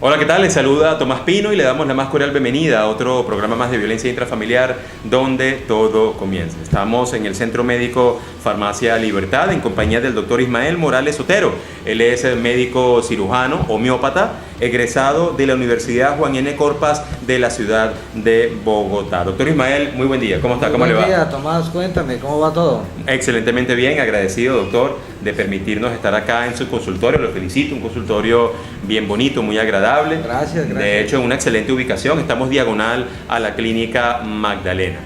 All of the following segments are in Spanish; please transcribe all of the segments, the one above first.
Hola, ¿qué tal? Les saluda Tomás Pino y le damos la más cordial bienvenida a otro programa más de violencia intrafamiliar donde todo comienza. Estamos en el Centro Médico Farmacia Libertad en compañía del doctor Ismael Morales Otero. Él es médico cirujano, homeópata, egresado de la Universidad Juan N. Corpas de la ciudad de Bogotá. Doctor Ismael, muy buen día. ¿Cómo está? ¿Cómo le va? Buen día, Tomás. Cuéntame, ¿cómo va todo? Excelentemente bien, agradecido, doctor, de permitirnos estar acá en su consultorio. Lo felicito, un consultorio bien bonito, muy agradable. Gracias. De hecho, en una excelente ubicación, estamos diagonal a la Clínica Magdalena.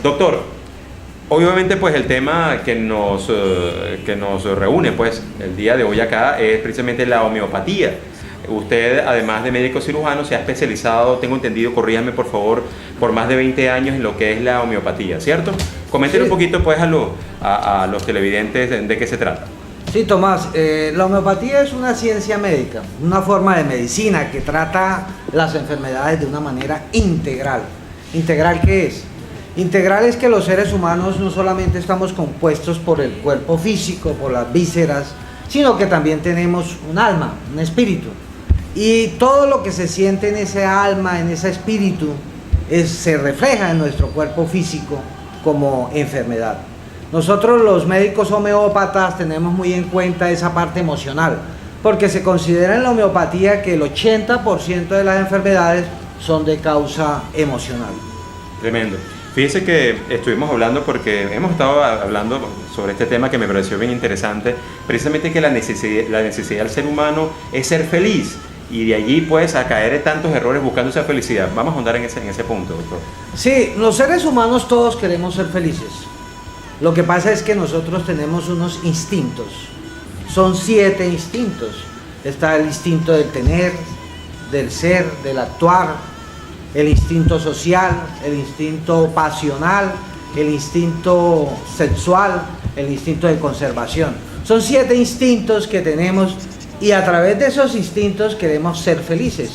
Doctor, obviamente pues el tema que nos reúne pues el día de hoy acá es precisamente la homeopatía. Usted, además de médico cirujano, se ha especializado, tengo entendido, corríjame por favor, por más de 20 años en lo que es la homeopatía, ¿cierto? Coméntenos un poquito pues a los televidentes de qué se trata. Sí, Tomás, la homeopatía es una ciencia médica, una forma de medicina que trata las enfermedades de una manera integral. ¿Integral qué es? Integral es que los seres humanos no solamente estamos compuestos por el cuerpo físico, por las vísceras, sino que también tenemos un alma, un espíritu. Y todo lo que se siente en ese alma, en ese espíritu, se refleja en nuestro cuerpo físico como enfermedad. Nosotros los médicos homeópatas tenemos muy en cuenta esa parte emocional, porque se considera en la homeopatía que el 80% de las enfermedades son de causa emocional. Tremendo. Fíjese que estuvimos hablando porque hemos estado hablando sobre este tema que me pareció bien interesante, precisamente que la necesidad del ser humano es ser feliz y de allí pues a caer en tantos errores buscando esa felicidad. Vamos a ahondar en ese punto, doctor. Sí, los seres humanos todos queremos ser felices. Lo que pasa es que nosotros tenemos unos instintos, son 7 instintos. Está el instinto del tener, del ser, del actuar, el instinto social, el instinto pasional, el instinto sexual, el instinto de conservación. Son 7 instintos que tenemos y a través de esos instintos queremos ser felices.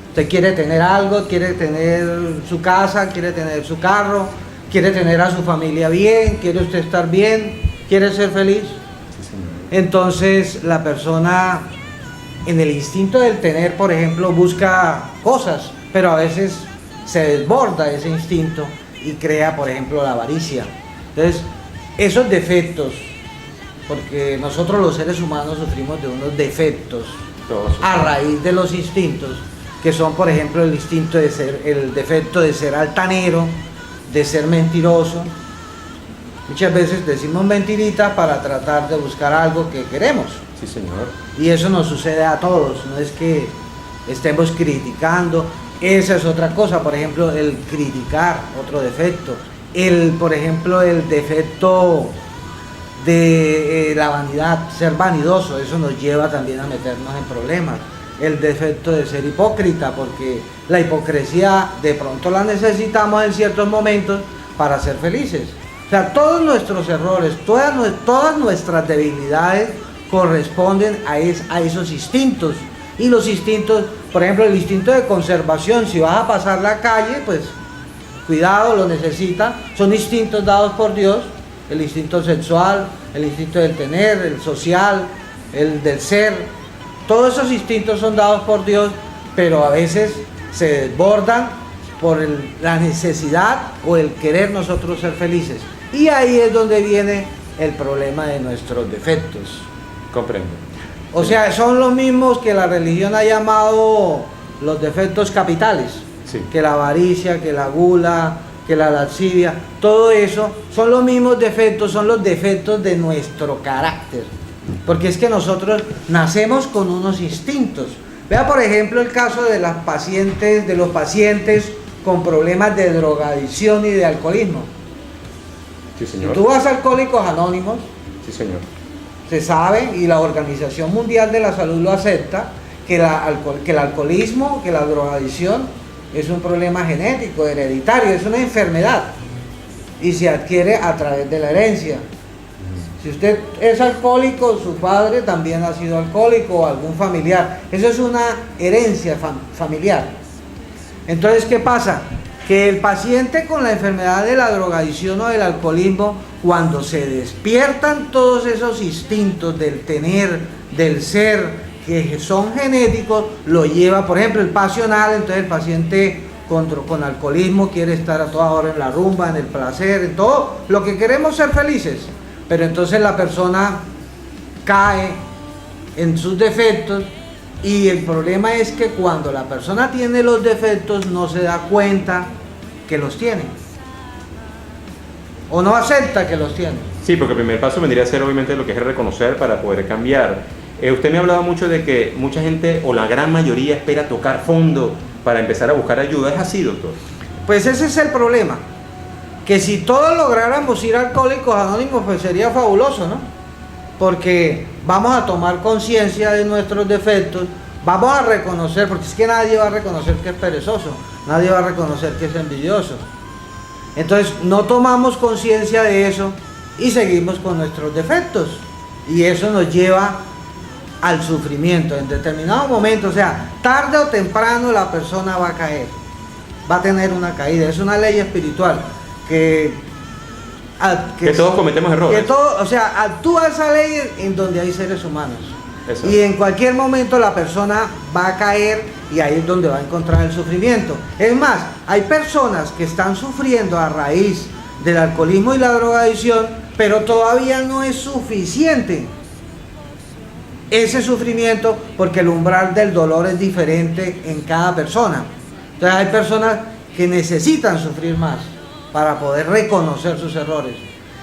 Usted quiere tener algo, quiere tener su casa, quiere tener su carro, quiere tener a su familia bien, quiere usted estar bien, quiere ser feliz. Entonces la persona en el instinto del tener, por ejemplo, busca cosas, pero a veces se desborda ese instinto y crea, por ejemplo, la avaricia. Entonces, esos defectos, porque nosotros los seres humanos sufrimos de unos defectos a raíz de los instintos, que son, por ejemplo, el instinto de ser, el defecto de ser altanero, de ser mentiroso. Muchas veces decimos mentiritas para tratar de buscar algo que queremos. Sí, señor. Y eso nos sucede a todos, no es que estemos criticando. Esa es otra cosa, por ejemplo, el criticar, otro defecto. Por ejemplo, el defecto de la vanidad, ser vanidoso, eso nos lleva también a meternos en problemas. El defecto de ser hipócrita, porque la hipocresía de pronto la necesitamos en ciertos momentos para ser felices. O sea, todos nuestros errores, todas nuestras debilidades corresponden a esos instintos. Y los instintos, por ejemplo, el instinto de conservación, si vas a pasar la calle, pues cuidado, lo necesita. Son instintos dados por Dios, el instinto sexual, el instinto del tener, el social, el del ser. Todos esos instintos son dados por Dios, pero a veces se desbordan por la necesidad o el querer nosotros ser felices. Y ahí es donde viene el problema de nuestros defectos. Comprendo. O sea, son los mismos que la religión ha llamado los defectos capitales. Sí. Que la avaricia, que la gula, que la lascivia, todo eso son los mismos defectos, son los defectos de nuestro carácter. Porque es que nosotros nacemos con unos instintos. Vea, por ejemplo, el caso de los pacientes con problemas de drogadicción y de alcoholismo. Sí, señor. Si tú vas a Alcohólicos Anónimos, Sí, señor. se sabe, y la Organización Mundial de la Salud lo acepta, que el alcoholismo, que la drogadicción es un problema genético, hereditario, es una enfermedad y se adquiere a través de la herencia. Si usted es alcohólico, su padre también ha sido alcohólico o algún familiar. Eso es una herencia familiar. Entonces, ¿qué pasa? Que el paciente con la enfermedad de la drogadicción o del alcoholismo, cuando se despiertan todos esos instintos del tener, del ser, que son genéticos lo lleva, por ejemplo, el pasional. Entonces el paciente con alcoholismo quiere estar a toda hora en la rumba, en el placer, en todo lo que queremos, ser felices, pero entonces la persona cae en sus defectos, y el problema es que cuando la persona tiene los defectos no se da cuenta que los tiene, o no acepta que los tiene. Sí, porque el primer paso vendría a ser obviamente lo que es el reconocer para poder cambiar. Usted me ha hablado mucho de que mucha gente, o la gran mayoría, espera tocar fondo para empezar a buscar ayuda. ¿Es así, doctor? Pues ese es el problema, que si todos lográramos ir a Alcohólicos Anónimos, pues sería fabuloso, ¿no? Porque vamos a tomar conciencia de nuestros defectos, vamos a reconocer, porque es que nadie va a reconocer que es perezoso, nadie va a reconocer que es envidioso. Entonces no tomamos conciencia de eso y seguimos con nuestros defectos, y eso nos lleva al sufrimiento en determinado momento. O sea, tarde o temprano la persona va a caer, va a tener una caída. Es una ley espiritual que todos cometemos errores. O sea, actúa esa ley en donde hay seres humanos. Exacto. Y en cualquier momento la persona va a caer, y ahí es donde va a encontrar el sufrimiento. Es más, hay personas que están sufriendo a raíz del alcoholismo y la drogadicción, pero todavía no es suficiente ese sufrimiento, porque el umbral del dolor es diferente en cada persona. Entonces hay personas que necesitan sufrir más para poder reconocer sus errores,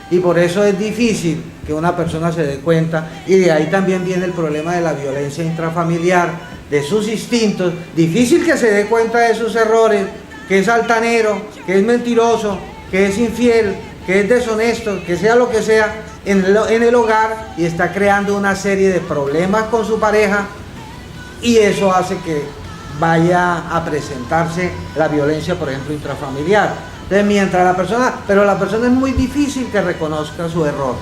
y por eso es difícil que una persona se dé cuenta, y de ahí también viene el problema de la violencia intrafamiliar, de sus instintos. Difícil que se dé cuenta de sus errores, que es altanero, que es mentiroso, que es infiel, que es deshonesto, que sea lo que sea en el hogar, y está creando una serie de problemas con su pareja, y eso hace que vaya a presentarse la violencia, por ejemplo, intrafamiliar. Entonces, mientras la persona es muy difícil que reconozca su error.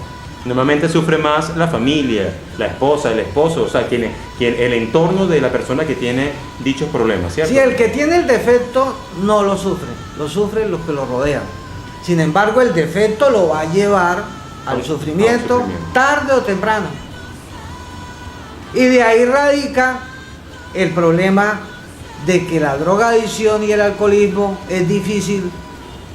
Normalmente sufre más la familia, la esposa, el esposo, o sea, el entorno de la persona que tiene dichos problemas, ¿cierto? Si el que tiene el defecto no lo sufren los que lo rodean. Sin embargo, el defecto lo va a llevar al sufrimiento tarde o temprano. Y de ahí radica el problema de que la drogadicción y el alcoholismo es difícil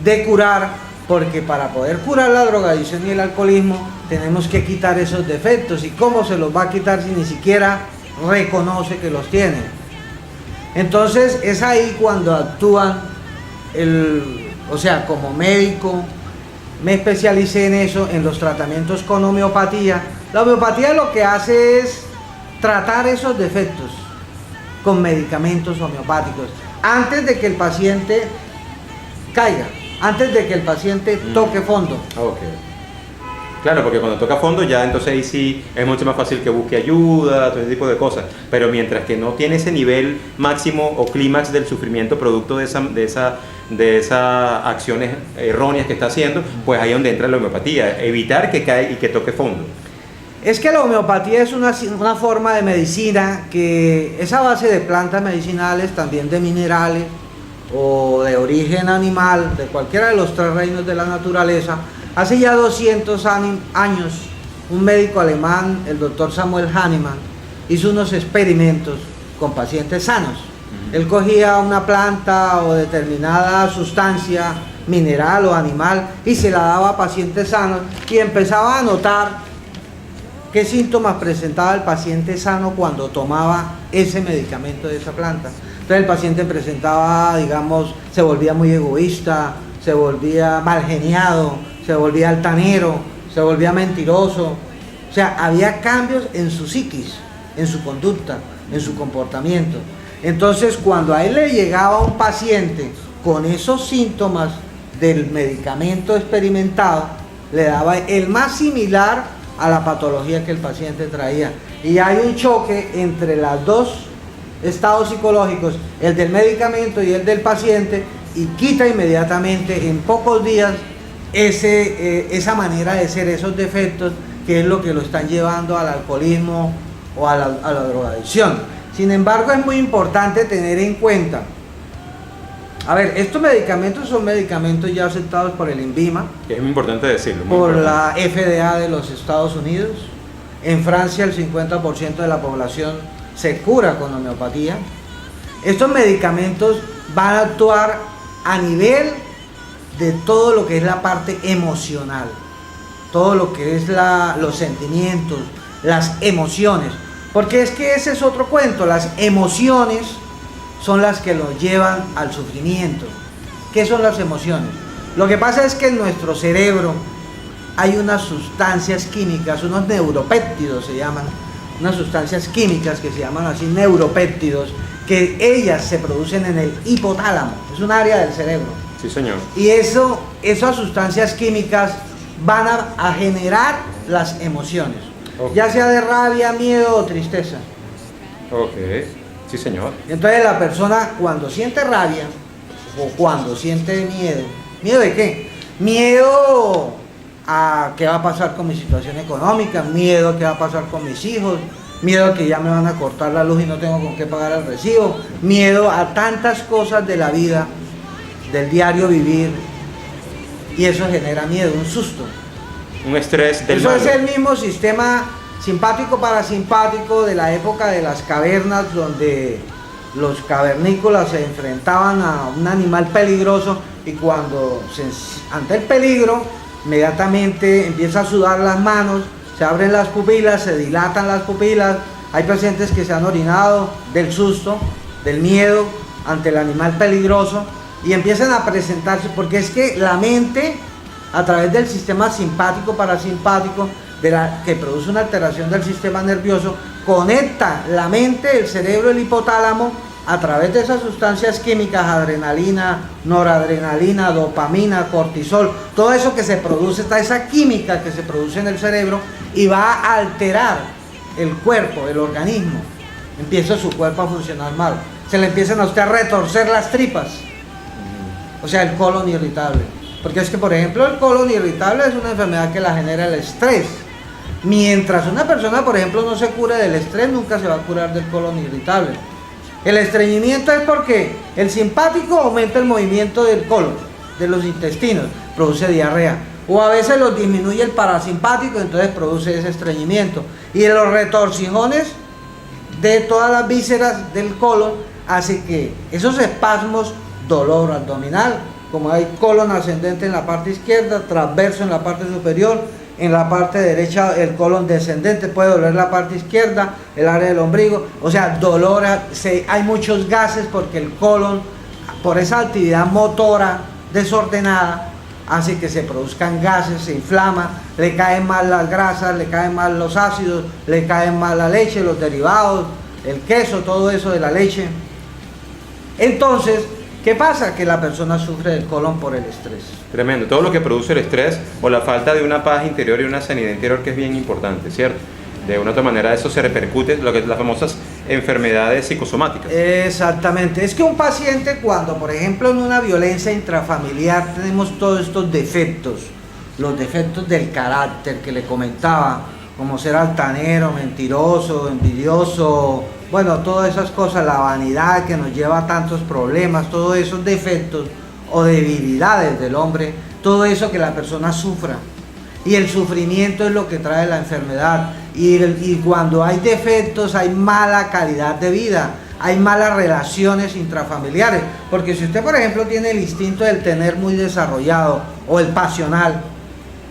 de curar, porque para poder curar la drogadicción y el alcoholismo tenemos que quitar esos defectos. ¿Y cómo se los va a quitar si ni siquiera reconoce que los tiene? Entonces es ahí cuando actúan o sea, como médico me especialicé en eso, en los tratamientos con homeopatía. La homeopatía lo que hace es tratar esos defectos con medicamentos homeopáticos antes de que el paciente caiga, antes de que el paciente toque fondo. Okay. Claro, porque cuando toca fondo ya entonces ahí sí es mucho más fácil que busque ayuda, todo ese tipo de cosas. Pero mientras que no tiene ese nivel máximo o clímax del sufrimiento producto de esas acciones erróneas que está haciendo, pues ahí es donde entra la homeopatía, evitar que caiga y que toque fondo. Es que la homeopatía es una forma de medicina que es a base de plantas medicinales, también de minerales o de origen animal, de cualquiera de los tres reinos de la naturaleza. Hace ya 200 años, un médico alemán, el doctor Samuel Hahnemann, hizo unos experimentos con pacientes sanos. Él cogía una planta o determinada sustancia mineral o animal y se la daba a pacientes sanos, y empezaba a notar qué síntomas presentaba el paciente sano cuando tomaba ese medicamento de esa planta. Entonces el paciente presentaba, digamos, se volvía muy egoísta, se volvía mal geniado, se volvía altanero, se volvía mentiroso. O sea, había cambios en su psiquis, en su conducta, en su comportamiento. Entonces, cuando a él le llegaba un paciente con esos síntomas del medicamento experimentado, le daba el más similar a la patología que el paciente traía. Y hay un choque entre los dos estados psicológicos, el del medicamento y el del paciente, y quita inmediatamente, en pocos días, esa manera de ser, esos defectos, que es lo que lo están llevando al alcoholismo o a la drogadicción. Sin embargo, es muy importante tener en cuenta, a ver, estos medicamentos son medicamentos ya aceptados por el INVIMA, es muy importante decirlo, por la FDA de los Estados Unidos. En Francia el 50% de la población se cura con homeopatía. Estos medicamentos van a actuar a nivel de todo lo que es la parte emocional, todo lo que es los sentimientos, las emociones, porque es que ese es otro cuento. Las emociones son las que nos llevan al sufrimiento. ¿Qué son las emociones? Lo que pasa es que en nuestro cerebro hay unas sustancias químicas, unos neuropéptidos se llaman, unas sustancias químicas que se llaman así neuropéptidos, que ellas se producen en el hipotálamo, es un área del cerebro. Sí, señor. Y esas sustancias químicas van a generar las emociones, Okay. ya sea de rabia, miedo o tristeza. Ok, sí, señor. Entonces la persona cuando siente rabia o cuando siente miedo, ¿miedo de qué? Miedo a qué va a pasar con mi situación económica, miedo a qué va a pasar con mis hijos, miedo a que ya me van a cortar la luz y no tengo con qué pagar el recibo, miedo a tantas cosas de la vida, del diario vivir, y eso genera miedo, un susto. Un estrés del Eso malo. es el mismo sistema simpático parasimpático de la época de las cavernas, donde los cavernícolas se enfrentaban a un animal peligroso y ante el peligro inmediatamente empieza a sudar las manos, se abren las pupilas, se dilatan las pupilas. Hay pacientes que se han orinado del susto, del miedo ante el animal peligroso, y empiezan a presentarse, porque es que la mente, a través del sistema simpático parasimpático, que produce una alteración del sistema nervioso, conecta la mente, el cerebro, el hipotálamo, a través de esas sustancias químicas, adrenalina, noradrenalina, dopamina, cortisol, todo eso que se produce, está esa química que se produce en el cerebro, y va a alterar el cuerpo, el organismo. Empieza su cuerpo a funcionar mal, se le empiezan a usted a retorcer las tripas, o sea, el colon irritable. Porque es que, por ejemplo, el colon irritable es una enfermedad que la genera el estrés. Mientras una persona, por ejemplo, no se cure del estrés, nunca se va a curar del colon irritable. El estreñimiento es porque el simpático aumenta el movimiento del colon, de los intestinos, produce diarrea. O a veces los disminuye el parasimpático, entonces produce ese estreñimiento. Y los retorcijones de todas las vísceras del colon hace que esos espasmos, dolor abdominal, como hay colon ascendente en la parte izquierda, transverso en la parte superior, en la parte derecha el colon descendente, puede doler la parte izquierda, el área del ombligo, o sea, dolor, hay muchos gases porque el colon, por esa actividad motora desordenada, hace que se produzcan gases, se inflama, le caen mal las grasas, le caen mal los ácidos, le caen mal la leche, los derivados, el queso, todo eso de la leche. Entonces, ¿qué pasa? Que la persona sufre del colon por el estrés. Tremendo. Todo lo que produce el estrés o la falta de una paz interior y una sanidad interior, que es bien importante, ¿cierto? De una u otra manera eso se repercute en las famosas enfermedades psicosomáticas. Exactamente. Es que un paciente, cuando por ejemplo en una violencia intrafamiliar tenemos todos estos defectos, los defectos del carácter que le comentaba, como ser altanero, mentiroso, envidioso, bueno, todas esas cosas, la vanidad que nos lleva a tantos problemas, todos esos defectos o debilidades del hombre, todo eso que la persona sufra. Y el sufrimiento es lo que trae la enfermedad. Y cuando hay defectos hay mala calidad de vida, hay malas relaciones intrafamiliares. Porque si usted, por ejemplo, tiene el instinto del tener muy desarrollado o el pasional,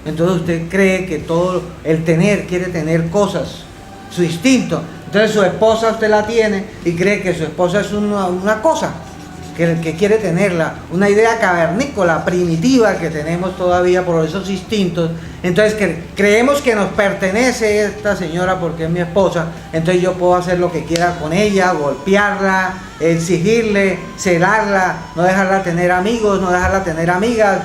entonces usted cree que todo el tener, quiere tener cosas, su instinto. Entonces su esposa usted la tiene y cree que su esposa es una cosa, que quiere tenerla, una idea cavernícola, primitiva que tenemos todavía por esos instintos. Entonces creemos que nos pertenece esta señora porque es mi esposa, entonces yo puedo hacer lo que quiera con ella, golpearla, exigirle, celarla, no dejarla tener amigos, no dejarla tener amigas,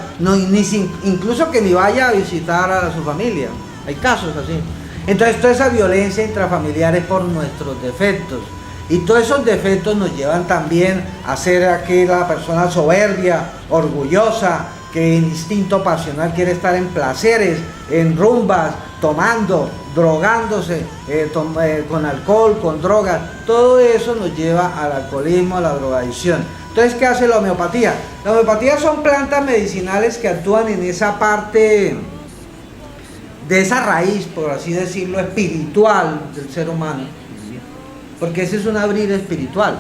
incluso que ni vaya a visitar a su familia. Hay casos así. Entonces toda esa violencia intrafamiliar es por nuestros defectos. Y todos esos defectos nos llevan también a ser aquella persona soberbia, orgullosa, que en instinto pasional quiere estar en placeres, en rumbas, tomando, drogándose, con alcohol, con drogas. Todo eso nos lleva al alcoholismo, a la drogadicción. Entonces, ¿qué hace la homeopatía? La homeopatía son plantas medicinales que actúan en esa parte de esa raíz, por así decirlo, espiritual del ser humano. porque ese es un abrir espiritual.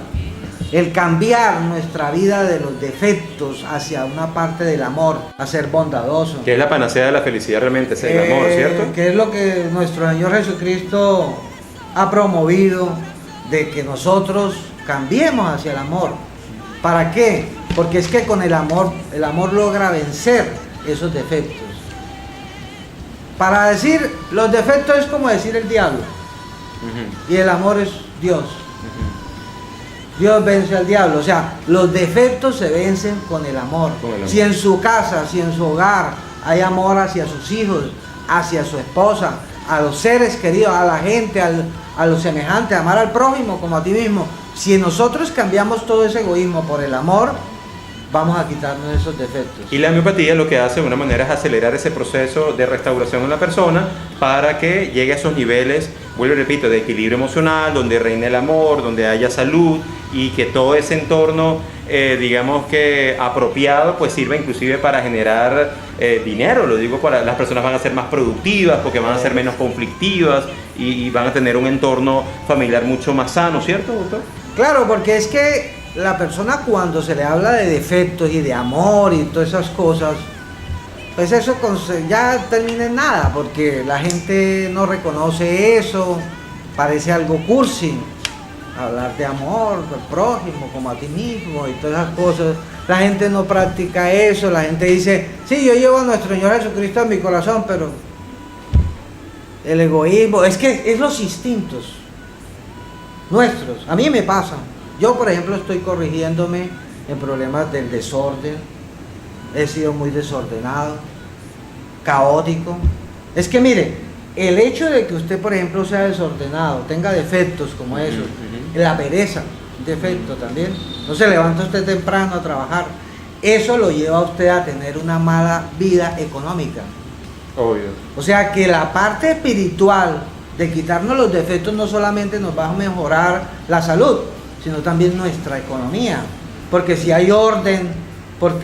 El cambiar nuestra vida de los defectos hacia una parte del amor, a ser bondadoso. Que es la panacea de la felicidad realmente, es el amor, ¿cierto? Que es lo que nuestro Señor Jesucristo ha promovido, de que nosotros cambiemos hacia el amor. ¿Para qué? Porque es que con el amor logra vencer esos defectos. Para decir, los defectos es como decir el diablo. Y el amor es Dios. Dios vence al diablo. O sea, los defectos se vencen con el amor. Si en su casa, si en su hogar hay amor hacia sus hijos, hacia su esposa, a los seres queridos, a la gente, a los semejantes, amar al prójimo como a ti mismo. Si nosotros cambiamos todo ese egoísmo por el amor, vamos a quitarnos esos defectos. Y la homeopatía lo que hace de una manera es acelerar ese proceso de restauración en la persona para que llegue a esos niveles, vuelvo y repito, de equilibrio emocional, donde reine el amor, donde haya salud y que todo ese entorno, digamos que apropiado, pues sirva inclusive para generar dinero. Lo digo, para las personas van a ser más productivas porque van a ser menos conflictivas y van a tener un entorno familiar mucho más sano, ¿cierto, doctor? Claro, porque es que la persona, cuando se le habla de defectos y de amor y todas esas cosas, pues eso ya termina en nada, porque la gente no reconoce eso, parece algo cursi, hablar de amor, del prójimo, como a ti mismo y todas esas cosas. La gente no practica eso, la gente dice, sí, yo llevo a nuestro Señor Jesucristo en mi corazón, pero el egoísmo, es que es los instintos nuestros, a mí me pasa. Yo, por ejemplo, estoy corrigiéndome en problemas del desorden. He sido muy desordenado, caótico. Es que mire, el hecho de que usted, por ejemplo, sea desordenado, tenga defectos como esos, la pereza, un defecto también, no se levanta usted temprano a trabajar, eso lo lleva a usted a tener una mala vida económica. Obvio. O sea que la parte espiritual de quitarnos los defectos no solamente nos va a mejorar la salud, sino también nuestra economía, porque si hay orden.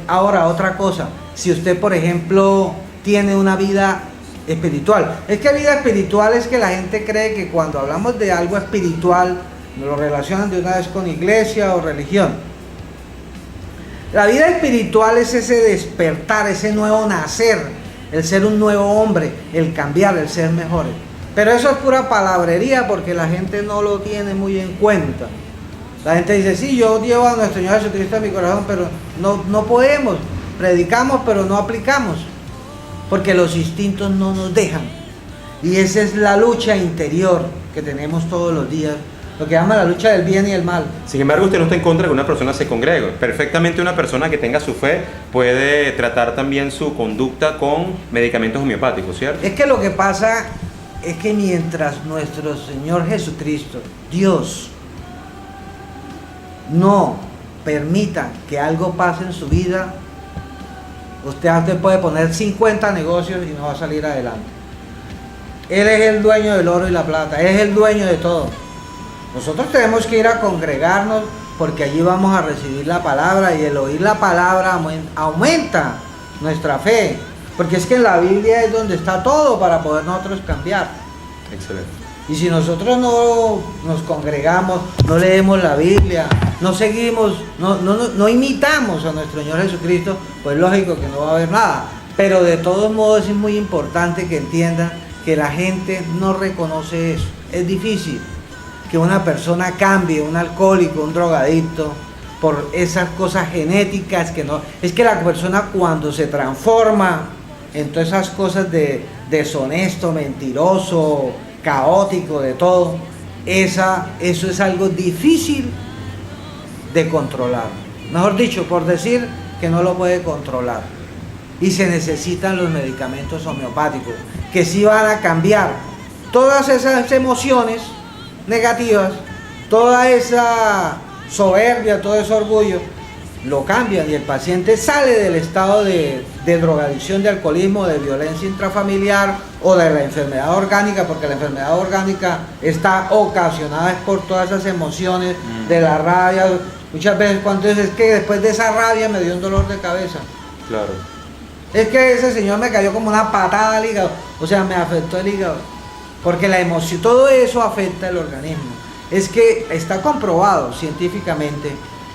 Ahora, otra cosa, si usted, por ejemplo, tiene una vida espiritual, es que vida espiritual es que la gente cree que cuando hablamos de algo espiritual lo relacionan de una vez con iglesia o religión. La vida espiritual es ese despertar, ese nuevo nacer, el ser un nuevo hombre, el cambiar, el ser mejores. Pero eso es pura palabrería, porque la gente no lo tiene muy en cuenta. La gente dice, sí, yo llevo a nuestro Señor Jesucristo en mi corazón, pero no podemos. Predicamos, pero no aplicamos, porque los instintos no nos dejan. Y esa es la lucha interior que tenemos todos los días, lo que llama la lucha del bien y el mal. Sin embargo, usted no está en contra de que una persona se congregue. Perfectamente una persona que tenga su fe puede tratar también su conducta con medicamentos homeopáticos, ¿cierto? Es que lo que pasa es que mientras nuestro Señor Jesucristo, Dios, no permita que algo pase en su vida, usted puede poner 50 negocios y no va a salir adelante. Él es el dueño del oro y la plata, Él es el dueño de todo. Nosotros tenemos que ir a congregarnos, porque allí vamos a recibir la palabra, y el oír la palabra aumenta nuestra fe, porque es que en la Biblia es donde está todo para poder nosotros cambiar. Excelente. Y si nosotros no nos congregamos, no leemos la Biblia, no seguimos, no imitamos a nuestro Señor Jesucristo, pues lógico que no va a haber nada. Pero de todos modos es muy importante que entiendan que la gente no reconoce eso. Es difícil que una persona cambie, un alcohólico, un drogadicto, por esas cosas genéticas que no... Es que la persona, cuando se transforma en todas esas cosas de deshonesto, mentiroso, caótico, de todo, eso es algo difícil de controlar. Mejor dicho, por decir que no lo puede controlar. Y se necesitan los medicamentos homeopáticos, que sí van a cambiar todas esas emociones negativas, toda esa soberbia, todo ese orgullo, lo cambian, y el paciente sale del estado de drogadicción, de alcoholismo, de violencia intrafamiliar o de la enfermedad orgánica, porque la enfermedad orgánica está ocasionada por todas esas emociones de la rabia. Muchas veces cuando dices, es que después de esa rabia me dio un dolor de cabeza. Claro. Es que ese señor me cayó como una patada al hígado, o sea, me afectó el hígado, porque la emoción, todo eso afecta el organismo. es que está comprobado científicamente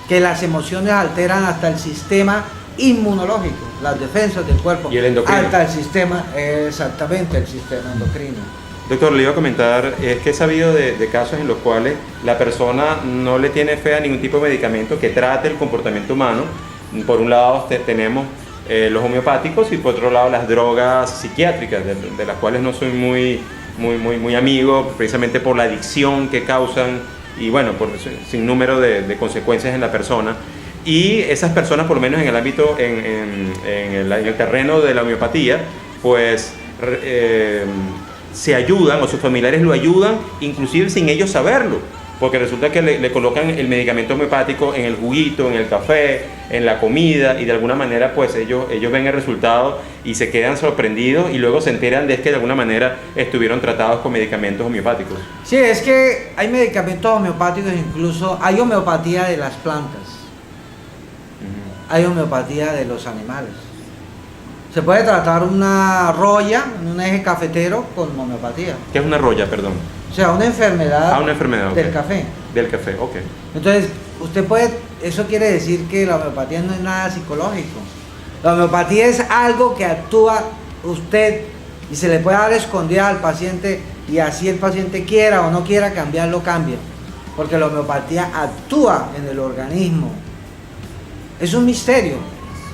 que las emociones alteran hasta el sistema inmunológico, las defensas del cuerpo, y el endocrino, hasta el sistema, exactamente, el sistema endocrino. Doctor, le iba a comentar, es que he sabido de casos en los cuales la persona no le tiene fe a ningún tipo de medicamento que trate el comportamiento humano. Por un lado tenemos los homeopáticos y por otro lado las drogas psiquiátricas, de las cuales no soy muy amigo, precisamente por la adicción que causan y bueno, por sin número de consecuencias en la persona. Y esas personas, por lo menos en el ámbito, en el terreno de la homeopatía, pues se ayudan o sus familiares lo ayudan, inclusive sin ellos saberlo, porque resulta que le colocan el medicamento homeopático en el juguito, en el café, en la comida, y de alguna manera pues ellos ven el resultado y se quedan sorprendidos y luego se enteran de que de alguna manera estuvieron tratados con medicamentos homeopáticos. Sí, es que hay medicamentos homeopáticos, incluso hay homeopatía de las plantas, hay homeopatía de los animales. Se puede tratar una roya, un eje cafetero con homeopatía. ¿Qué es una roya, perdón? O sea, una enfermedad, una enfermedad del okay. café. Del café, ok. Entonces, usted puede, eso quiere decir que la homeopatía no es nada psicológico. La homeopatía es algo que actúa usted y se le puede dar escondida al paciente y así el paciente quiera o no quiera cambiarlo, cambia. Porque la homeopatía actúa en el organismo. Es un misterio,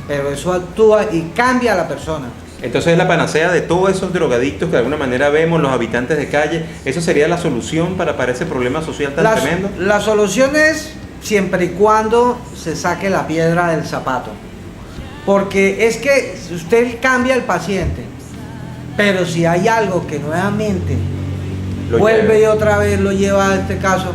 pero eso actúa y cambia a la persona. Entonces es la panacea de todos esos drogadictos que de alguna manera vemos, los habitantes de calle. ¿Eso sería la solución para ese problema social tan tremendo? La solución es siempre y cuando se saque la piedra del zapato. Porque es que usted cambia al paciente, pero si hay algo que nuevamente vuelve y otra vez lo lleva a este caso,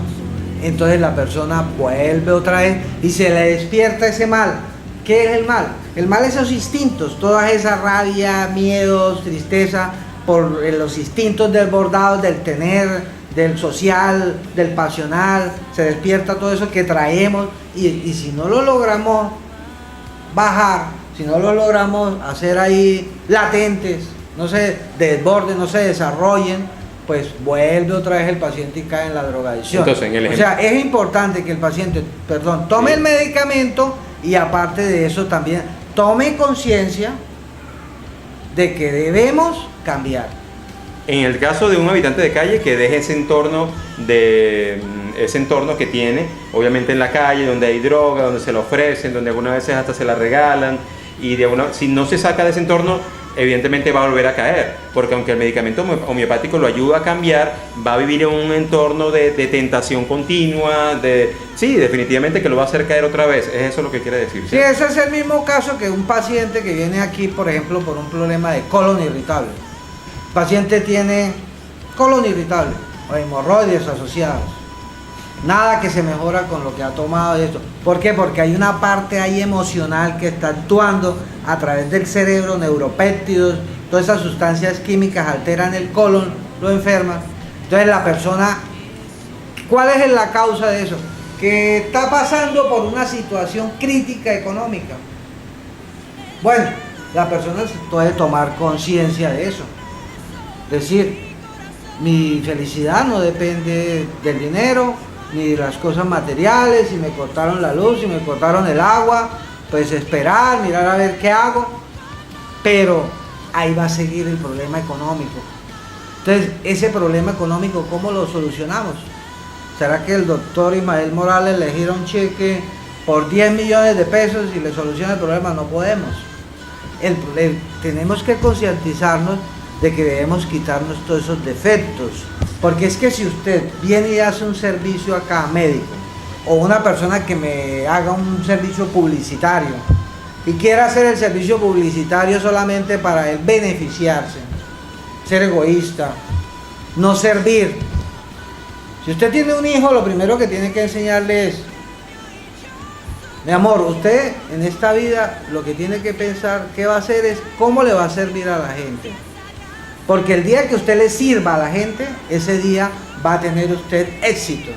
entonces la persona vuelve otra vez y se le despierta ese mal. ¿Qué es el mal? El mal es esos instintos, toda esa rabia, miedos, tristeza, por los instintos desbordados del tener, del social, del pasional, se despierta todo eso que traemos y si no lo logramos bajar, si no lo logramos hacer ahí latentes, no se desborden, no se desarrollen, pues vuelve otra vez el paciente y cae en la drogadicción. Entonces, o sea, es importante que el paciente, tome el medicamento y aparte de eso también tome conciencia de que debemos cambiar. En el caso de un habitante de calle que deje ese entorno que tiene, obviamente en la calle, donde hay droga, donde se la ofrecen, donde algunas veces hasta se la regalan, y si no se saca de ese entorno, evidentemente va a volver a caer, porque aunque el medicamento homeopático lo ayuda a cambiar, va a vivir en un entorno de tentación continua, sí, definitivamente que lo va a hacer caer otra vez. ¿Es eso lo que quiere decir? Sí, ese es el mismo caso que un paciente que viene aquí, por ejemplo, por un problema de colon irritable. El paciente tiene colon irritable o hemorroides asociadas. Nada que se mejora con lo que ha tomado y esto. ¿Por qué? Porque hay una parte ahí emocional que está actuando a través del cerebro, neuropéptidos, todas esas sustancias químicas alteran el colon, lo enferman. Entonces la persona, ¿cuál es la causa de eso? Que está pasando por una situación crítica económica. Bueno, la persona puede tomar conciencia de eso. Es decir, mi felicidad no depende del dinero, ni de las cosas materiales. Si me cortaron la luz, si me cortaron el agua, pues esperar, mirar a ver qué hago, pero ahí va a seguir el problema económico. Entonces, ese problema económico, ¿cómo lo solucionamos? ¿Será que el doctor Ismael Morales le gira un cheque por 10 millones de pesos y le soluciona el problema? No podemos. Tenemos que concientizarnos de que debemos quitarnos todos esos defectos. Porque es que si usted viene y hace un servicio acá médico, o una persona que me haga un servicio publicitario, y quiere hacer el servicio publicitario solamente para él beneficiarse, ser egoísta, no servir. Si usted tiene un hijo, lo primero que tiene que enseñarle es: mi amor, usted en esta vida lo que tiene que pensar que va a hacer es cómo le va a servir a la gente. Porque el día que usted le sirva a la gente, ese día va a tener usted éxito.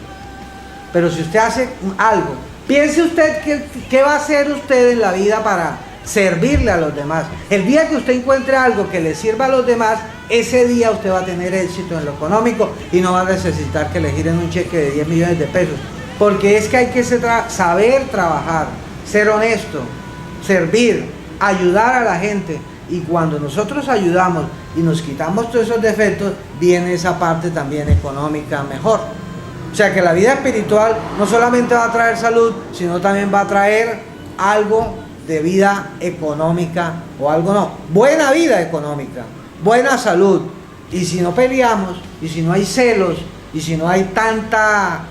Pero si usted hace algo, piense usted qué va a hacer usted en la vida para servirle a los demás. El día que usted encuentre algo que le sirva a los demás, ese día usted va a tener éxito en lo económico y no va a necesitar que le giren un cheque de 10 millones de pesos. Porque es que hay que saber trabajar, ser honesto, servir, ayudar a la gente. Y cuando nosotros ayudamos y nos quitamos todos esos defectos, viene esa parte también económica mejor. O sea que la vida espiritual no solamente va a traer salud, sino también va a traer algo de vida económica, o algo no, buena vida económica, buena salud. Y si no peleamos, y si no hay celos, y si no hay tanta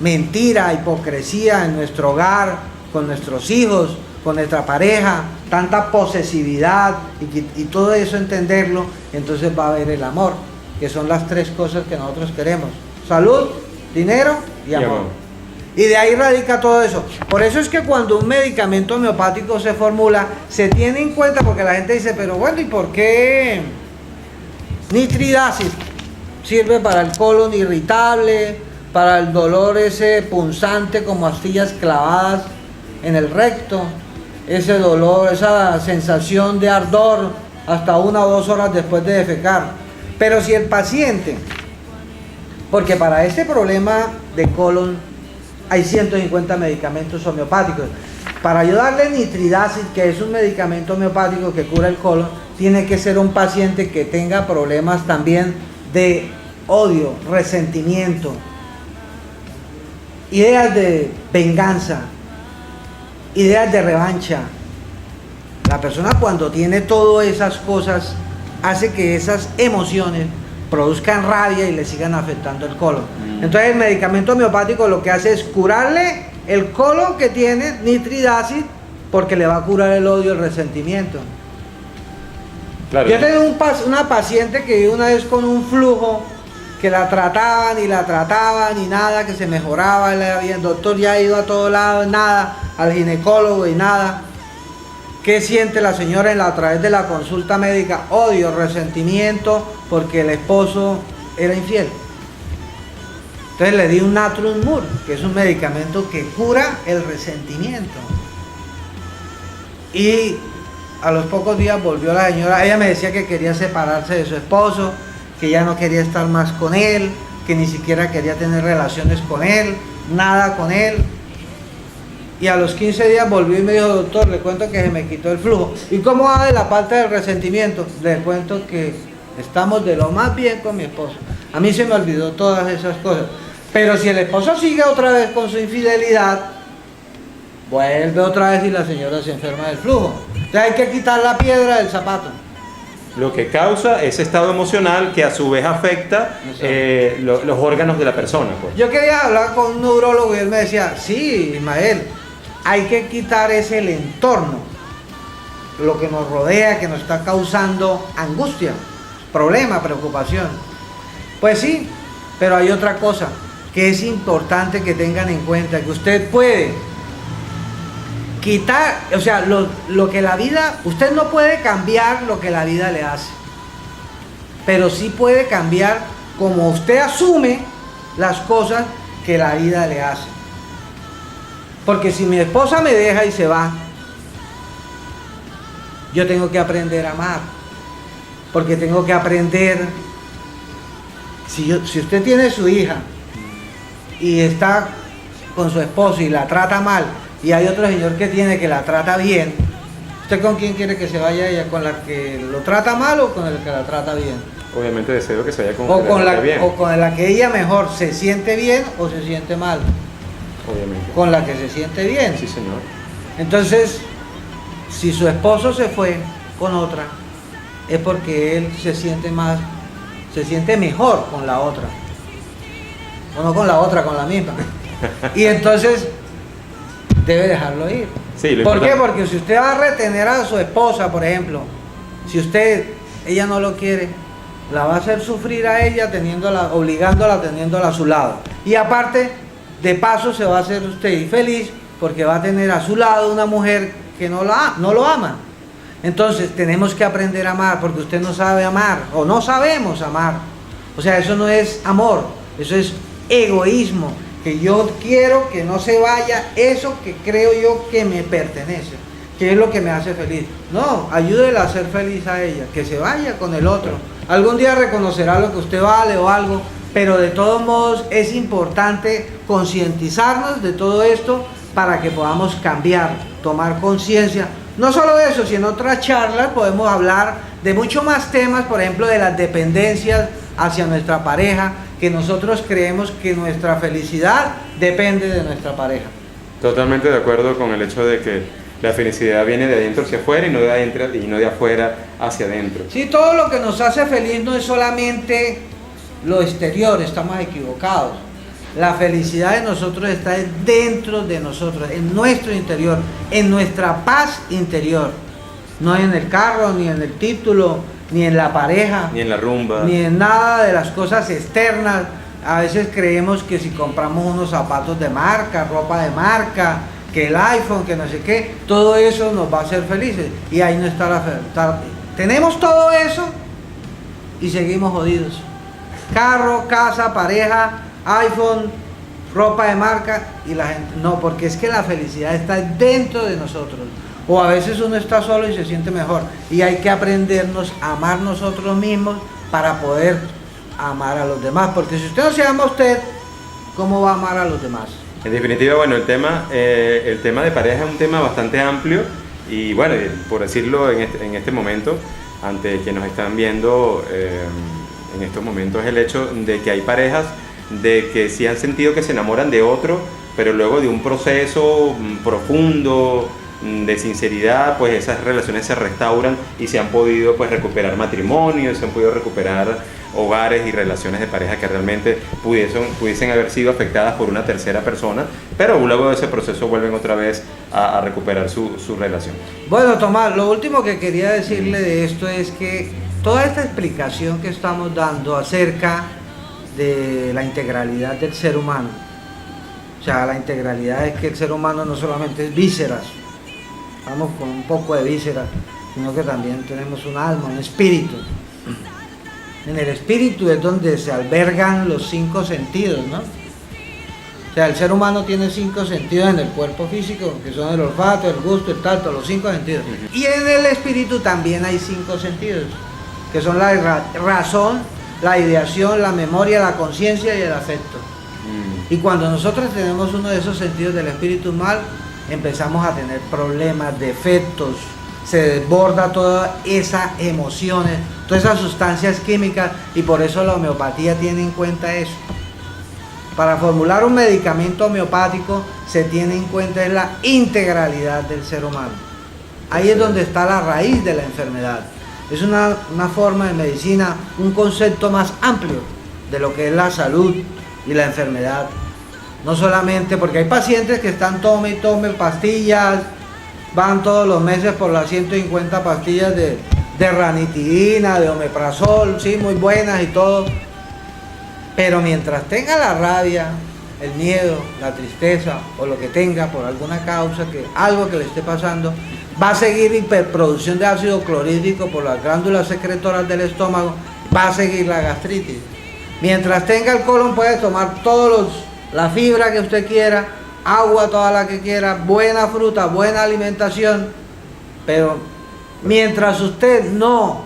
mentira, hipocresía en nuestro hogar, con nuestros hijos, con nuestra pareja, tanta posesividad y todo eso entenderlo, entonces va a haber el amor, que son las tres cosas que nosotros queremos: salud, dinero y amor. Y de ahí radica todo eso. Por eso es que cuando un medicamento homeopático se formula, se tiene en cuenta, porque la gente dice, pero bueno, ¿y por qué Nitridacid sirve para el colon irritable, para el dolor ese punzante como astillas clavadas en el recto, ese dolor, esa sensación de ardor hasta 1 o 2 horas después de defecar? Pero si el paciente, porque para este problema de colon hay 150 medicamentos homeopáticos, para ayudarle Nitridacid, que es un medicamento homeopático que cura el colon, tiene que ser un paciente que tenga problemas también de odio, resentimiento, ideas de venganza, ideas de revancha. La persona, cuando tiene todas esas cosas, hace que esas emociones produzcan rabia y le sigan afectando el colon. Entonces el medicamento homeopático lo que hace es curarle el colon que tiene, Nitridacid, porque le va a curar el odio, el resentimiento. Claro. Yo tengo una paciente que una vez con un flujo, que la trataban y nada, que se mejoraba, el doctor ya ha ido a todo lado, nada, al ginecólogo y nada. ¿Qué siente la señora a través de la consulta médica? Odio, resentimiento, porque el esposo era infiel. Entonces le di un Natrum Mur, que es un medicamento que cura el resentimiento. Y a los pocos días volvió la señora. Ella me decía que quería separarse de su esposo, que ya no quería estar más con él, que ni siquiera quería tener relaciones con él, nada con él. Y a los 15 días volvió y me dijo, doctor, le cuento que se me quitó el flujo. ¿Y cómo va de la parte del resentimiento? Le cuento que estamos de lo más bien con mi esposo. A mí se me olvidó todas esas cosas. Pero si el esposo sigue otra vez con su infidelidad, vuelve otra vez y la señora se enferma del flujo. Entonces hay que quitar la piedra del zapato. Lo que causa ese estado emocional que a su vez afecta los órganos de la persona. Pues. Yo quería hablar con un neurólogo y él me decía, sí, Ismael, hay que quitar el entorno, lo que nos rodea, que nos está causando angustia, problema, preocupación. Pues sí, pero hay otra cosa que es importante que tengan en cuenta, que usted puede quitar, o sea, lo que la vida, usted no puede cambiar lo que la vida le hace, pero sí puede cambiar como usted asume las cosas que la vida le hace. Porque si mi esposa me deja y se va, yo tengo que aprender a amar, porque tengo que aprender, si usted tiene su hija y está con su esposo y la trata mal, y hay otro señor que tiene que la trata bien, ¿usted con quién quiere que se vaya ella? ¿Con la que lo trata mal o con el que la trata bien? Obviamente deseo que se vaya con bien. O con la que ella mejor se siente bien o se siente mal. Obviamente. Con la que se siente bien. Sí, señor. Entonces, si su esposo se fue con otra, es porque él se siente mejor con la otra. O no con la otra, con la misma. Y entonces debe dejarlo ir. Sí, ¿Por qué? Porque si usted va a retener a su esposa, por ejemplo, si ella no lo quiere, la va a hacer sufrir a ella obligándola, teniéndola a su lado. Y aparte, de paso se va a hacer usted infeliz porque va a tener a su lado una mujer que no lo ama. Entonces tenemos que aprender a amar, porque usted no sabe amar o no sabemos amar. O sea, eso no es amor, eso es egoísmo, que yo quiero que no se vaya eso que creo yo que me pertenece, que es lo que me hace feliz. No, ayúdela a ser feliz a ella, que se vaya con el otro, Algún día reconocerá lo que usted vale o algo, pero de todos modos es importante concientizarnos de todo esto para que podamos cambiar, tomar conciencia. No solo de eso, sino en otras charlas podemos hablar de mucho más temas, por ejemplo, de las dependencias hacia nuestra pareja, que nosotros creemos que nuestra felicidad depende de nuestra pareja. Totalmente de acuerdo con el hecho de que la felicidad viene de adentro hacia afuera y no de adentro y no de afuera hacia adentro. Sí, todo lo que nos hace feliz no es solamente lo exterior, estamos equivocados. La felicidad de nosotros está dentro de nosotros, en nuestro interior, en nuestra paz interior. No en el carro, ni en el título, ni en la pareja, ni en la rumba, ni en nada de las cosas externas. A veces creemos que si compramos unos zapatos de marca, ropa de marca, que el iPhone, que no sé qué, todo eso nos va a hacer felices. Y ahí no está la felicidad. Tenemos todo eso y seguimos jodidos. Carro, casa, pareja, iPhone, ropa de marca, y la gente no, porque es que la felicidad está dentro de nosotros. O a veces uno está solo y se siente mejor, y hay que aprendernos a amar nosotros mismos para poder amar a los demás, porque si usted no se ama a usted, ¿cómo va a amar a los demás? En definitiva, bueno, el tema de pareja es un tema bastante amplio, y bueno, por decirlo en este momento, ante quienes nos están viendo en estos momentos, el hecho de que hay parejas de que sí han sentido que se enamoran de otro, pero luego de un proceso profundo de sinceridad, pues esas relaciones se restauran y se han podido pues recuperar matrimonios, se han podido recuperar hogares y relaciones de pareja que realmente pudiesen haber sido afectadas por una tercera persona, pero luego de ese proceso vuelven otra vez a recuperar su relación. Bueno, Tomás, lo último que quería decirle de esto es que toda esta explicación que estamos dando acerca de la integralidad del ser humano, o sea, la integralidad es que el ser humano no solamente es vísceras, vamos con un poco de vísceras, sino que también tenemos un alma, un espíritu. En el espíritu es donde se albergan los 5 sentidos, ¿no? O sea, el ser humano tiene 5 sentidos en el cuerpo físico, que son el olfato, el gusto, el tacto, los 5 sentidos. Y en el espíritu también hay 5 sentidos, que son la razón, la ideación, la memoria, la conciencia y el afecto. Y cuando nosotros tenemos uno de esos sentidos del espíritu mal, empezamos a tener problemas, defectos, se desborda todas esas emociones, todas esas sustancias químicas, y por eso la homeopatía tiene en cuenta eso. Para formular un medicamento homeopático se tiene en cuenta la integralidad del ser humano. Ahí es donde está la raíz de la enfermedad. Es una forma de medicina, un concepto más amplio de lo que es la salud y la enfermedad. No solamente porque hay pacientes que están tome y tome pastillas, van todos los meses por las 150 pastillas de ranitidina, de omeprazol, sí, muy buenas y todo. Pero mientras tenga la rabia, el miedo, la tristeza o lo que tenga por alguna causa, algo que le esté pasando, va a seguir hiperproducción de ácido clorhídrico por las glándulas secretoras del estómago, va a seguir la gastritis. Mientras tenga el colon puede tomar la fibra que usted quiera, agua toda la que quiera, buena fruta, buena alimentación, pero mientras usted no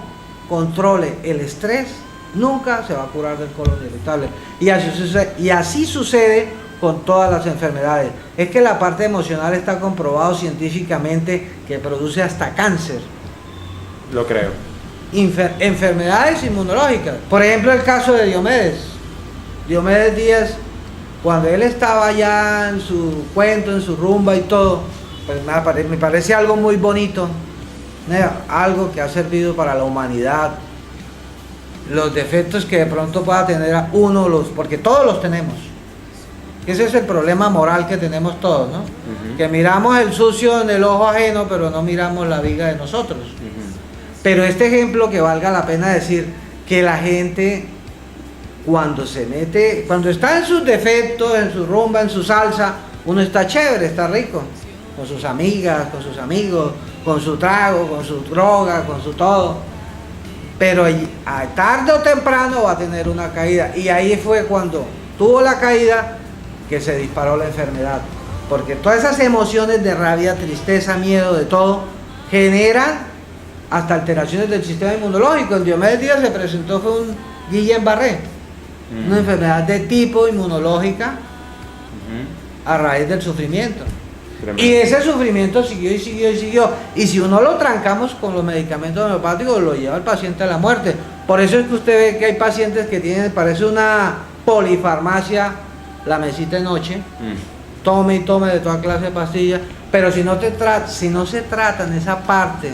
controle el estrés, nunca se va a curar del colon irritable. Y así sucede con todas las enfermedades. Es que la parte emocional está comprobado científicamente que produce hasta cáncer. Lo creo. Enfermedades inmunológicas. Por ejemplo, el caso de Diomedes Díaz, cuando él estaba ya en su cuento, en su rumba y todo, pues me parece algo muy bonito, algo que ha servido para la humanidad. Los defectos que de pronto pueda tener porque todos los tenemos. Ese es el problema moral que tenemos todos, ¿no? Que miramos el sucio en el ojo ajeno, pero no miramos la viga de nosotros. Pero este ejemplo, que valga la pena decir, que la gente cuando está en sus defectos, en su rumba, en su salsa, uno está chévere, está rico, con sus amigas, con sus amigos, con su trago, con su droga, con su todo. Pero tarde o temprano va a tener una caída, y ahí fue cuando tuvo la caída que se disparó la enfermedad, porque todas esas emociones de rabia, tristeza, miedo, de todo, generan hasta alteraciones del sistema inmunológico. En Diomedes Díaz se presentó fue un Guillain-Barré, una enfermedad de tipo inmunológica a raíz del sufrimiento. Tremendo. Y ese sufrimiento siguió y siguió y siguió. Y si uno lo trancamos con los medicamentos homeopáticos, lo lleva al paciente a la muerte. Por eso es que usted ve que hay pacientes que tienen, parece una polifarmacia, la mesita de noche, tome y tome de toda clase de pastillas, pero si no se tratan esa parte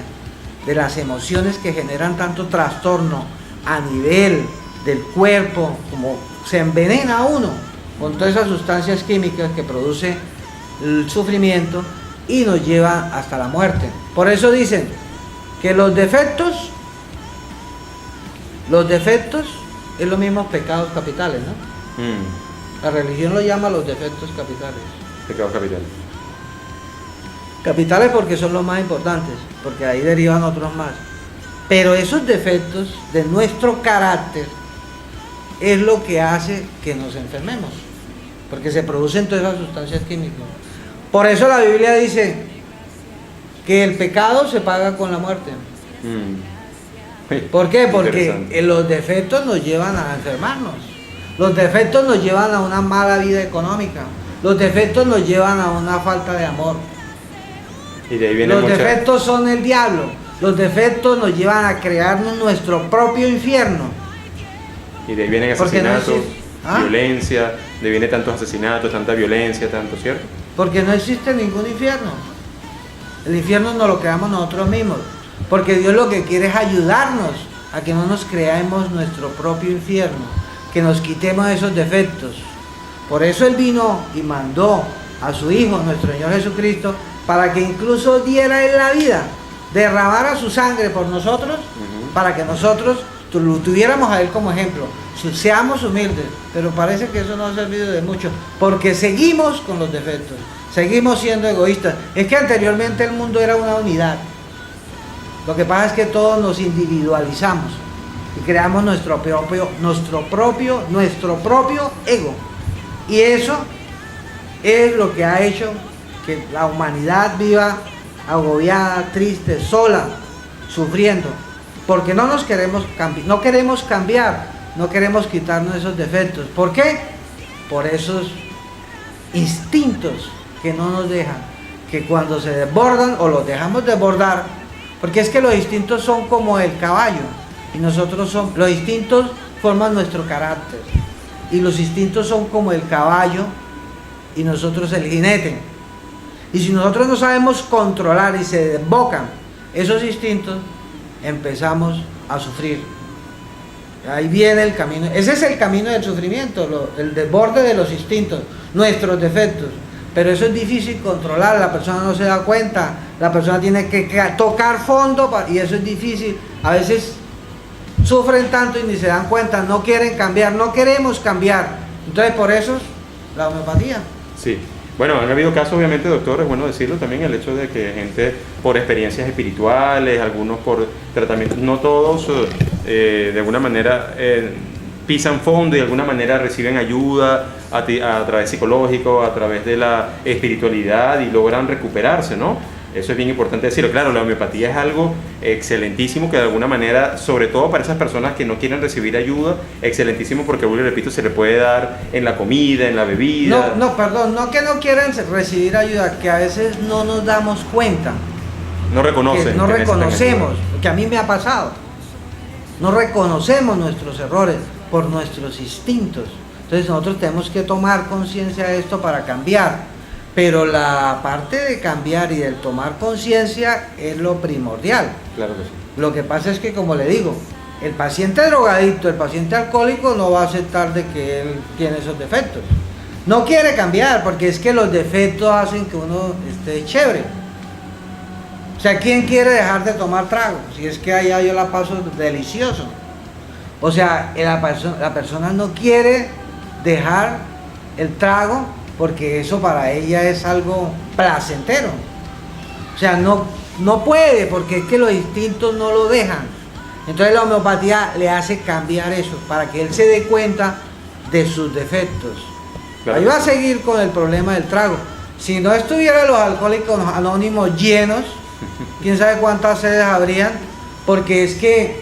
de las emociones que generan tanto trastorno a nivel del cuerpo, como se envenena uno con todas esas sustancias químicas que produce el sufrimiento y nos lleva hasta la muerte. Por eso dicen que los defectos es los mismos pecados capitales, ¿no? La religión lo llama los defectos capitales. Pecados capitales. Capitales porque son los más importantes, porque de ahí derivan otros más. Pero esos defectos de nuestro carácter es lo que hace que nos enfermemos, porque se producen todas esas sustancias químicas. Por eso la Biblia dice que el pecado se paga con la muerte. ¿Por qué? Porque los defectos nos llevan a enfermarnos. Los defectos nos llevan a una mala vida económica. Los defectos nos llevan a una falta de amor. Y de ahí viene Los defectos son el diablo. Los defectos nos llevan a crearnos nuestro propio infierno. Y de ahí vienen Porque no asesinatos, existe- ¿Ah? violencia, de ahí viene tantos asesinatos, tanta violencia, tanto, ¿cierto? Porque no existe ningún infierno. El infierno nos lo creamos nosotros mismos. Porque Dios lo que quiere es ayudarnos a que no nos creamos nuestro propio infierno, que nos quitemos esos defectos. Por eso Él vino y mandó a su Hijo, nuestro Señor Jesucristo, para que incluso diera Él la vida, derramara su sangre por nosotros, para que nosotros lo tuviéramos a Él como ejemplo. Seamos humildes, pero parece que eso no ha servido de mucho, porque seguimos con los defectos, seguimos siendo egoístas. Es que anteriormente el mundo era una unidad. Lo que pasa es que todos nos individualizamos y creamos nuestro propio ego. Y eso es lo que ha hecho que la humanidad viva agobiada, triste, sola, sufriendo. Porque no queremos cambiar, no queremos quitarnos esos defectos. ¿Por qué? Por esos instintos que no nos dejan, que cuando se desbordan o los dejamos desbordar, porque es que los instintos son como el caballo y los instintos forman nuestro carácter y los instintos son como el caballo y nosotros el jinete. Y si nosotros no sabemos controlar y se desbocan esos instintos, empezamos a sufrir. Ahí viene el camino, ese es el camino del sufrimiento, el desborde de los instintos, nuestros defectos. Pero eso es difícil controlar, la persona no se da cuenta, la persona tiene que tocar fondo y eso es difícil. A veces sufren tanto y ni se dan cuenta, no quieren cambiar, no queremos cambiar. Entonces por eso la homeopatía. Sí. Bueno, han habido casos, obviamente, doctor, es bueno decirlo también, el hecho de que gente por experiencias espirituales, algunos por tratamientos, no todos de alguna manera pisan fondo y de alguna manera reciben ayuda a través psicológico, a través de la espiritualidad y logran recuperarse, ¿no? Eso es bien importante decirlo. Claro, la homeopatía es algo excelentísimo que de alguna manera, sobre todo para esas personas que no quieren recibir ayuda, excelentísimo porque, vuelvo y repito, se le puede dar en la comida, en la bebida. No que no quieran recibir ayuda, que a veces no nos damos cuenta. No reconocen. Que no que necesitan reconocemos, ayuda. que a mí me ha pasado. No reconocemos nuestros errores por nuestros instintos. Entonces nosotros tenemos que tomar conciencia de esto para cambiar. Pero la parte de cambiar y del tomar conciencia es lo primordial. Claro que sí. Lo que pasa es que, como le digo, el paciente drogadicto, el paciente alcohólico no va a aceptar de que él tiene esos defectos. No quiere cambiar porque es que los defectos hacen que uno esté chévere. O sea, ¿quién quiere dejar de tomar trago? Si es que allá yo la paso delicioso. O sea, la persona no quiere dejar el trago porque eso para ella es algo placentero. O sea, no puede, porque es que los instintos no lo dejan. Entonces la homeopatía le hace cambiar eso, para que él se dé cuenta de sus defectos. Claro. Ahí va a seguir con el problema del trago. Si no estuvieran los alcohólicos anónimos llenos, quién sabe cuántas sedes habrían, porque es que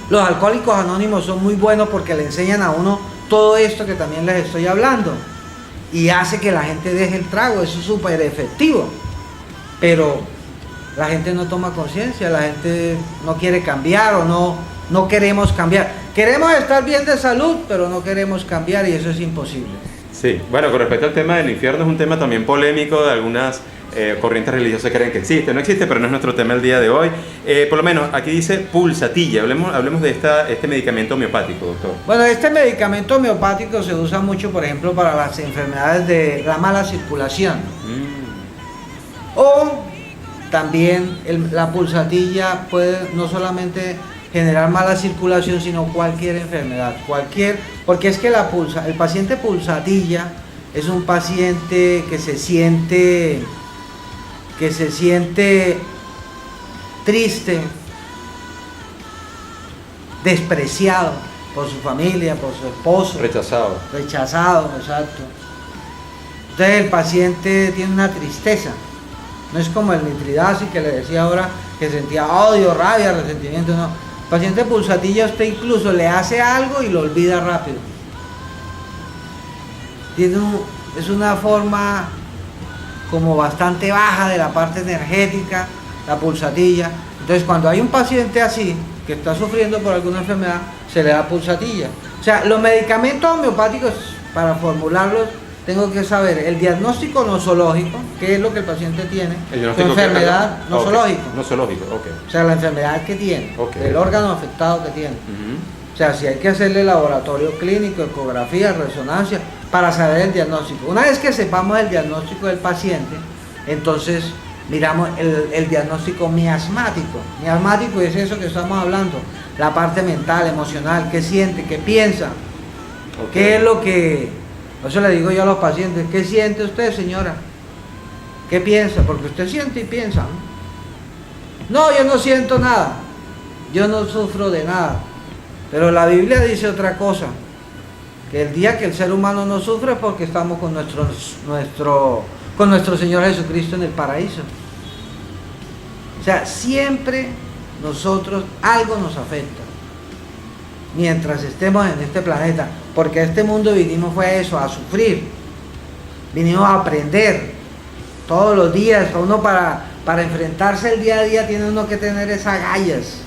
los alcohólicos anónimos son muy buenos porque le enseñan a uno todo esto que también les estoy hablando y hace que la gente deje el trago, eso es súper efectivo, pero la gente no toma conciencia, la gente no quiere cambiar o no queremos cambiar. Queremos estar bien de salud, pero no queremos cambiar y eso es imposible. Sí, bueno, con respecto al tema del infierno es un tema también polémico, de algunas corrientes religiosas creen que existe, no existe, pero no es nuestro tema el día de hoy. Por lo menos aquí dice pulsatilla, hablemos de este medicamento homeopático, doctor. Bueno, este medicamento homeopático se usa mucho, por ejemplo, para las enfermedades de la mala circulación. O también la pulsatilla puede no solamente generar mala circulación, sino cualquier enfermedad, porque es que el paciente pulsatilla es un paciente que se siente triste, despreciado por su familia, por su esposo. Rechazado, exacto. Entonces el paciente tiene una tristeza. No es como el Mitridasi que le decía ahora que sentía odio, rabia, resentimiento, no. El paciente pulsatilla usted incluso le hace algo y lo olvida rápido. Es una forma como bastante baja de la parte energética, la pulsatilla. Entonces cuando hay un paciente así, que está sufriendo por alguna enfermedad, se le da pulsatilla. O sea, los medicamentos homeopáticos, para formularlos, tengo que saber el diagnóstico nosológico, qué es lo que el paciente tiene, su enfermedad nosológica. Nosológico, ok. O sea, la enfermedad que tiene, Okay. el órgano afectado que tiene. O sea, si hay que hacerle laboratorio clínico, ecografía, resonancia, para saber el diagnóstico. Una vez que sepamos el diagnóstico del paciente, entonces miramos el diagnóstico miasmático. Miasmático es eso que estamos hablando, la parte mental, emocional, qué siente, qué piensa, qué es lo que... Eso le digo yo a los pacientes, ¿qué siente usted, señora? ¿Qué piensa? Porque usted siente y piensa, ¿no? No, yo no siento nada, yo no sufro de nada. Pero la Biblia dice otra cosa, que el día que el ser humano no sufre es porque estamos con nuestro Señor Jesucristo en el paraíso. O sea, siempre nosotros algo nos afecta mientras estemos en este planeta, porque a este mundo vinimos fue eso, a sufrir, vinimos a aprender todos los días. Uno para enfrentarse el día a día tiene uno que tener esas agallas,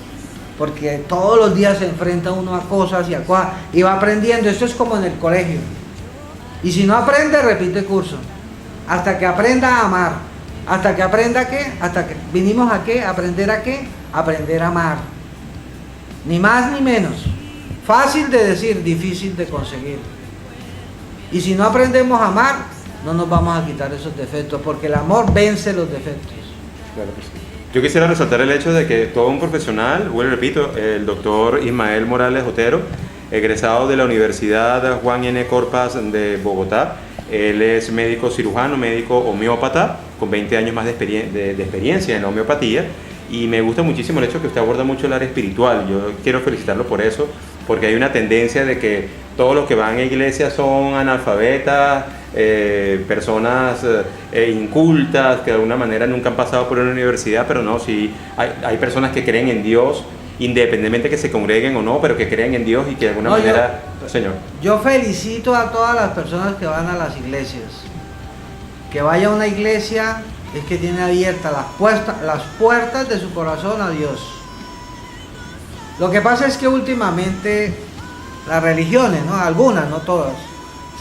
porque todos los días se enfrenta uno a cosas y a cosas y va aprendiendo. Esto es como en el colegio, y si no aprende, repite curso hasta que aprenda a amar. ¿Hasta que aprenda qué? Hasta que vinimos a qué, aprender a qué, aprender a amar, ni más ni menos. Fácil de decir, difícil de conseguir. Y si no aprendemos a amar, no nos vamos a quitar esos defectos, porque el amor vence los defectos. Claro que sí. Yo quisiera resaltar el hecho de que todo un profesional, bueno, repito, el doctor Ismael Morales Otero, egresado de la Universidad Juan N. Corpas de Bogotá. Él es médico cirujano, médico homeópata, con 20 años más de experiencia en la homeopatía. Y me gusta muchísimo el hecho que usted aborda mucho el área espiritual. Yo quiero felicitarlo por eso, porque hay una tendencia de que todos los que van a iglesias son analfabetas, personas incultas, que de alguna manera nunca han pasado por una universidad, pero no, sí, hay personas que creen en Dios, independientemente que se congreguen o no, pero que creen en Dios y que de alguna manera... Señor. Yo felicito a todas las personas que van a las iglesias. Que vaya a una iglesia es que tiene abiertas las puertas de su corazón a Dios. Lo que pasa es que últimamente las religiones, ¿no? Algunas, no todas,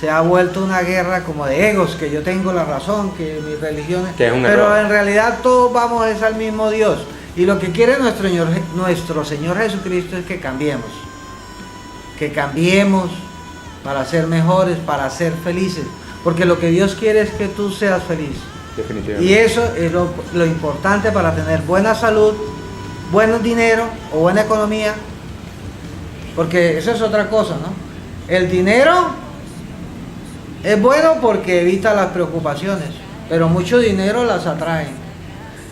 se ha vuelto una guerra como de egos, que yo tengo la razón, que mis religiones... Que es un pero error. En realidad todos vamos es al mismo Dios. Y lo que quiere nuestro Señor Jesucristo es que cambiemos. Que cambiemos para ser mejores, para ser felices. Porque lo que Dios quiere es que tú seas feliz. Definitivamente. Y eso es lo importante para tener buena salud, buen dinero o buena economía. Porque eso es otra cosa, ¿no? El dinero es bueno porque evita las preocupaciones, pero mucho dinero las atrae.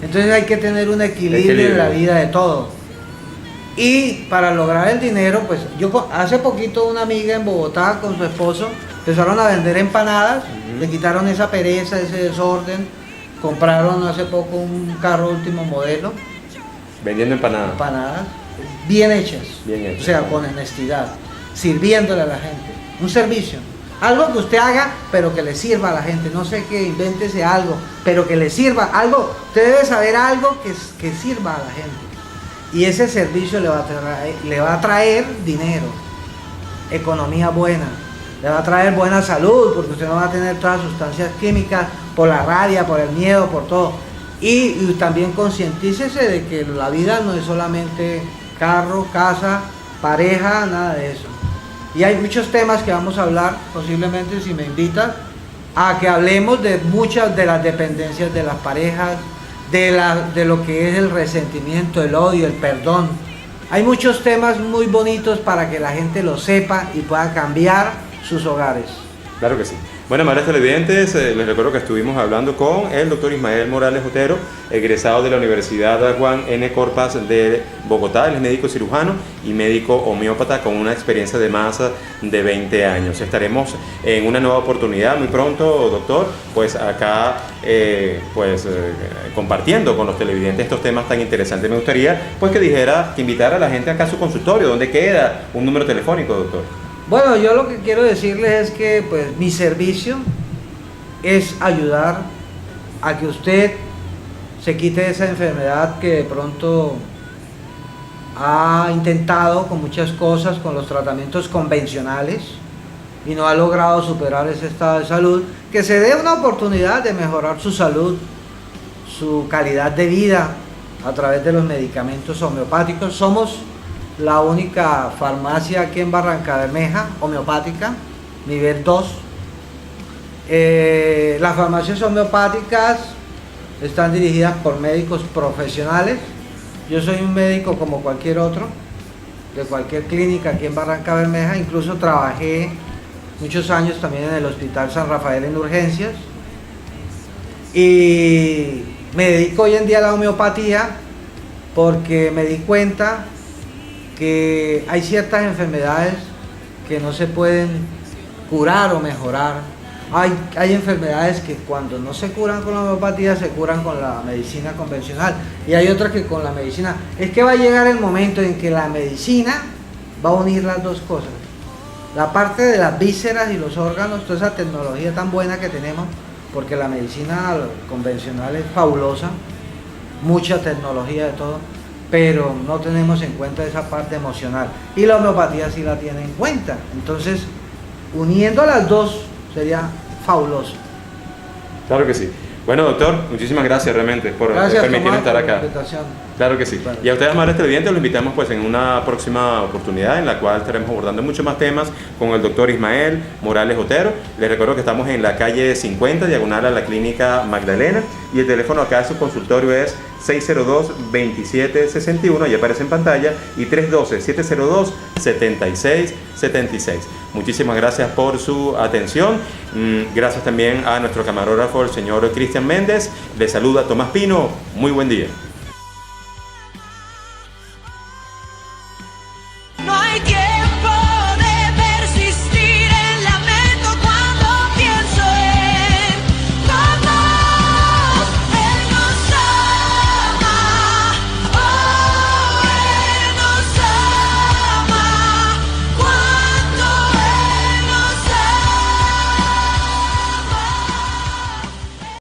Entonces hay que tener un equilibrio en la vida de todo. Y para lograr el dinero, pues yo hace poquito una amiga en Bogotá con su esposo empezaron a vender empanadas, le quitaron esa pereza, ese desorden, compraron hace poco un carro último modelo Vendiendo empanadas. Empanadas bien hechas. Bien hechas. O sea, con honestidad, sirviéndole a la gente. Un servicio. Algo que usted haga, pero que le sirva a la gente. No sé qué, invéntese algo, pero que le sirva. Algo, usted debe saber algo que sirva a la gente. Y ese servicio le va a traer dinero, economía buena, le va a traer buena salud, porque usted no va a tener todas las sustancias químicas por la rabia, por el miedo, por todo. Y también concientícese de que la vida no es solamente carro, casa, pareja, nada de eso. Y hay muchos temas que vamos a hablar, posiblemente si me invitan, a que hablemos de muchas de las dependencias de las parejas, de lo que es el resentimiento, el odio, el perdón. Hay muchos temas muy bonitos para que la gente lo sepa y pueda cambiar sus hogares. Claro que sí. Bueno, amables televidentes, les recuerdo que estuvimos hablando con el doctor Ismael Morales Otero, egresado de la Universidad Juan N. Corpas de Bogotá. Él es médico cirujano y médico homeópata con una experiencia de más de 20 años. Estaremos en una nueva oportunidad muy pronto, doctor, pues acá compartiendo con los televidentes estos temas tan interesantes. Me gustaría pues que invitara a la gente acá a su consultorio. ¿Dónde queda? Un número telefónico, doctor. Bueno, yo lo que quiero decirles es que pues mi servicio es ayudar a que usted se quite esa enfermedad que de pronto ha intentado con muchas cosas, con los tratamientos convencionales y no ha logrado superar ese estado de salud, que se dé una oportunidad de mejorar su salud, su calidad de vida a través de los medicamentos homeopáticos. Somos la única farmacia aquí en Barrancabermeja, homeopática, nivel 2. Las farmacias homeopáticas están dirigidas por médicos profesionales. Yo soy un médico como cualquier otro, de cualquier clínica aquí en Barrancabermeja. Incluso trabajé muchos años también en el Hospital San Rafael en urgencias. Y me dedico hoy en día a la homeopatía porque me di cuenta que hay ciertas enfermedades que no se pueden curar o mejorar. Hay enfermedades que cuando no se curan con la homeopatía se curan con la medicina convencional, y hay otras que con la medicina. Es que va a llegar el momento en que la medicina va a unir las dos cosas, la parte de las vísceras y los órganos, toda esa tecnología tan buena que tenemos, porque la medicina convencional es fabulosa, mucha tecnología de todo, pero no tenemos en cuenta esa parte emocional, y la homeopatía sí la tiene en cuenta. Entonces, uniendo las dos sería fabuloso. Claro que sí. Bueno, doctor, muchísimas gracias realmente por permitirnos estar acá. Claro que sí. Bueno. Y a ustedes, amables televidentes, los invitamos pues en una próxima oportunidad en la cual estaremos abordando muchos más temas con el doctor Ismael Morales Otero. Les recuerdo que estamos en la calle 50, diagonal a la Clínica Magdalena, y el teléfono acá de su consultorio es 602-2761, ahí aparece en pantalla, y 312-702-7676. Muchísimas gracias por su atención. Gracias también a nuestro camarógrafo, el señor Cristian Méndez. Le saluda Tomás Pino. Muy buen día.